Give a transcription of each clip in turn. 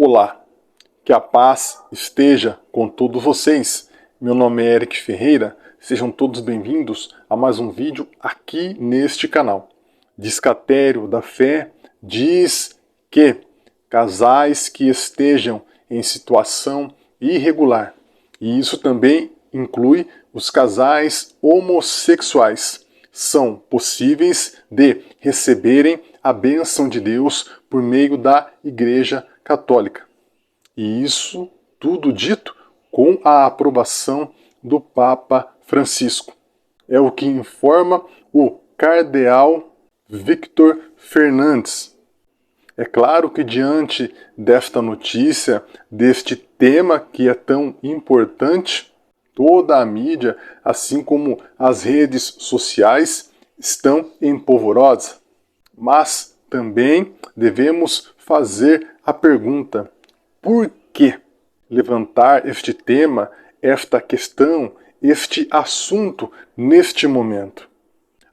Olá, que a paz esteja com todos vocês. Meu nome é Eric Ferreira, sejam todos bem-vindos a mais um vídeo aqui neste canal. Discatério da Fé diz que casais que estejam em situação irregular, e isso também inclui os casais homossexuais, são possíveis de receberem a bênção de Deus por meio da Igreja Católica. E isso tudo dito com a aprovação do Papa Francisco. É o que informa o cardeal Victor Fernandes. É claro que diante desta notícia, deste tema que é tão importante, toda a mídia, assim como as redes sociais, estão em polvorosa. Mas também devemos fazer a pergunta: por que levantar este tema, esta questão, este assunto neste momento?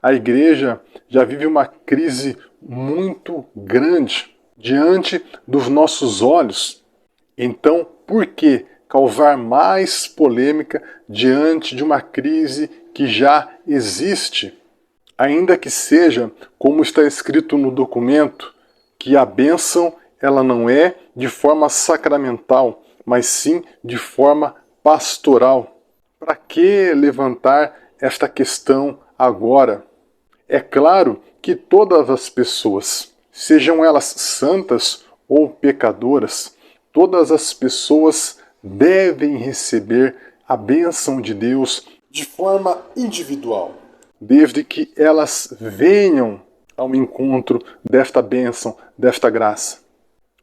A Igreja já vive uma crise muito grande diante dos nossos olhos. Então, por que causar mais polêmica diante de uma crise que já existe? Ainda que seja, como está escrito no documento, que a bênção ela não é de forma sacramental, mas sim de forma pastoral. Para que levantar esta questão agora? É claro que todas as pessoas, sejam elas santas ou pecadoras, todas as pessoas devem receber a bênção de Deus de forma individual, desde que elas venham ao encontro desta bênção, desta graça.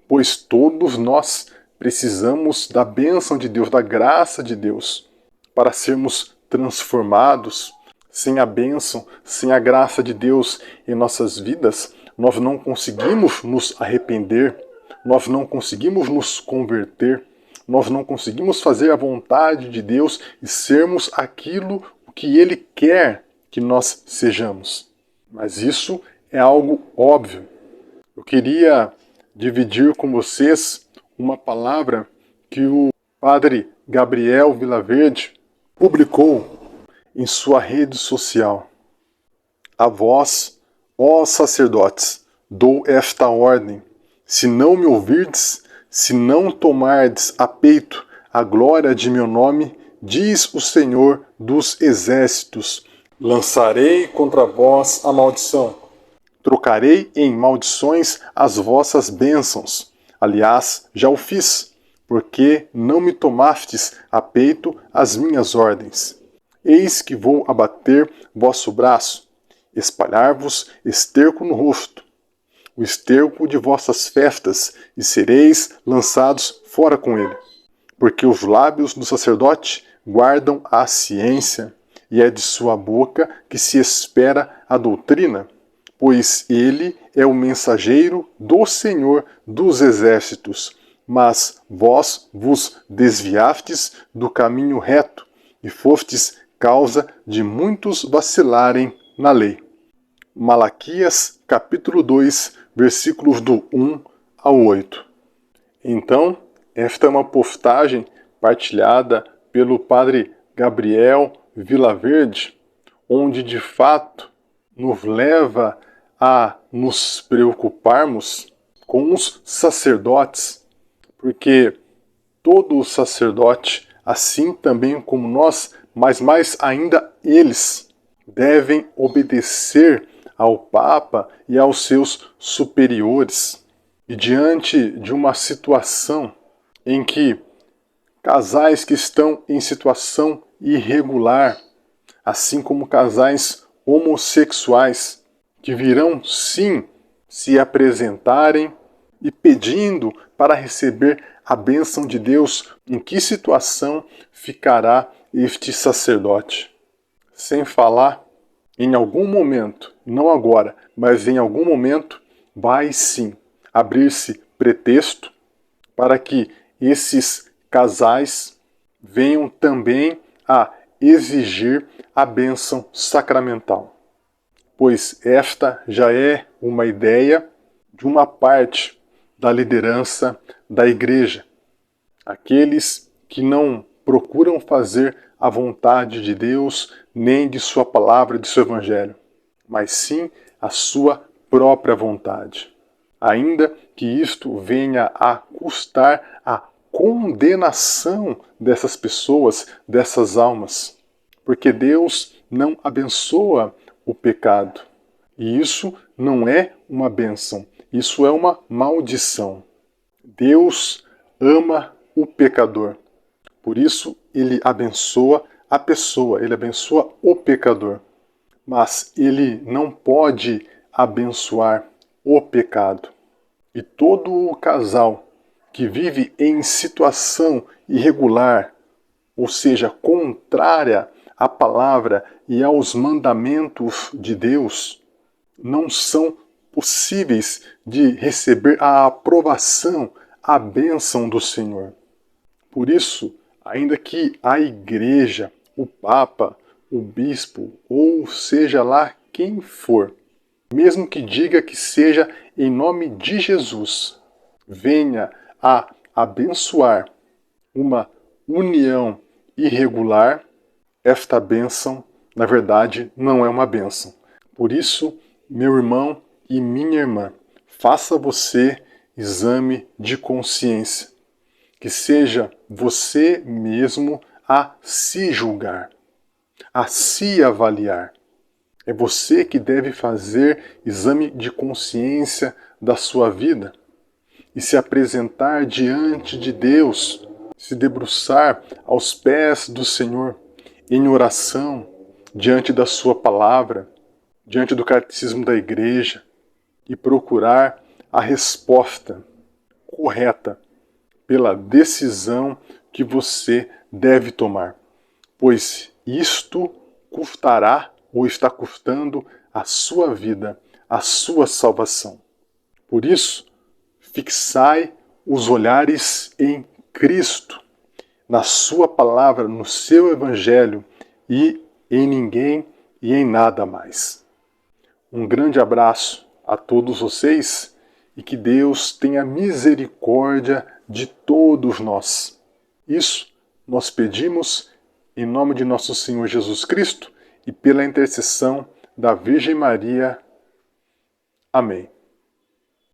Pois todos nós precisamos da bênção de Deus, da graça de Deus, para sermos transformados. Sem a bênção, sem a graça de Deus em nossas vidas, nós não conseguimos nos arrepender, nós não conseguimos nos converter, nós não conseguimos fazer a vontade de Deus e sermos aquilo que Ele quer que nós sejamos. Mas isso é algo óbvio. Eu queria dividir com vocês uma palavra que o padre Gabriel Vilaverde publicou em sua rede social. A vós, ó sacerdotes, dou esta ordem: se não me ouvirdes, se não tomardes a peito a glória de meu nome, diz o Senhor dos exércitos, lançarei contra vós a maldição. Trocarei em maldições as vossas bênçãos. Aliás, já o fiz, porque não me tomastes a peito as minhas ordens. Eis que vou abater vosso braço, espalhar-vos esterco no rosto, o esterco de vossas festas, e sereis lançados fora com ele. Porque os lábios do sacerdote guardam a ciência, e é de sua boca que se espera a doutrina, pois ele é o mensageiro do Senhor dos exércitos. Mas vós vos desviastes do caminho reto, e fostes causa de muitos vacilarem na lei. Malaquias, capítulo 2, versículos do 1 ao 8. Então, esta é uma postagem partilhada pelo padre Gabriel Vilaverde, onde de fato nos leva a nos preocuparmos com os sacerdotes, porque todo sacerdote, assim também como nós, mas mais ainda eles, devem obedecer ao Papa e aos seus superiores. E diante de uma situação em que casais que estão em situação irregular, assim como casais homossexuais, que virão sim se apresentarem e pedindo para receber a bênção de Deus, em que situação ficará este sacerdote? Sem falar, em algum momento, não agora, mas em algum momento, vai sim abrir-se pretexto para que esses casais venham também a exigir a bênção sacramental. Pois esta já é uma ideia de uma parte da liderança da igreja. Aqueles que não procuram fazer a vontade de Deus, nem de sua palavra, de seu evangelho, mas sim a sua própria vontade. Ainda que isto venha a custar a condenação dessas pessoas, dessas almas. Porque Deus não abençoa o pecado. E isso não é uma bênção, isso é uma maldição. Deus ama o pecador. Por isso, ele abençoa a pessoa, ele abençoa o pecador. Mas ele não pode abençoar o pecado. E todo o casal que vive em situação irregular, ou seja, contrária à palavra e aos mandamentos de Deus, não são possíveis de receber a aprovação, a bênção do Senhor. Por isso, ainda que a igreja, o Papa, o bispo, ou seja lá quem for, mesmo que diga que seja em nome de Jesus, venha a abençoar uma união irregular, esta bênção, na verdade, não é uma bênção. Por isso, meu irmão e minha irmã, faça você exame de consciência. Que seja você mesmo a se julgar, a se avaliar. É você que deve fazer exame de consciência da sua vida e se apresentar diante de Deus, se debruçar aos pés do Senhor em oração, diante da sua palavra, diante do catecismo da igreja e procurar a resposta correta pela decisão que você deve tomar, pois isto custará ou está custando a sua vida, a sua salvação. Por isso, fixai os olhares em Cristo, na sua palavra, no seu evangelho e em ninguém e em nada mais. Um grande abraço a todos vocês e que Deus tenha misericórdia de todos nós. Isso nós pedimos em nome de nosso Senhor Jesus Cristo e pela intercessão da Virgem Maria. Amém.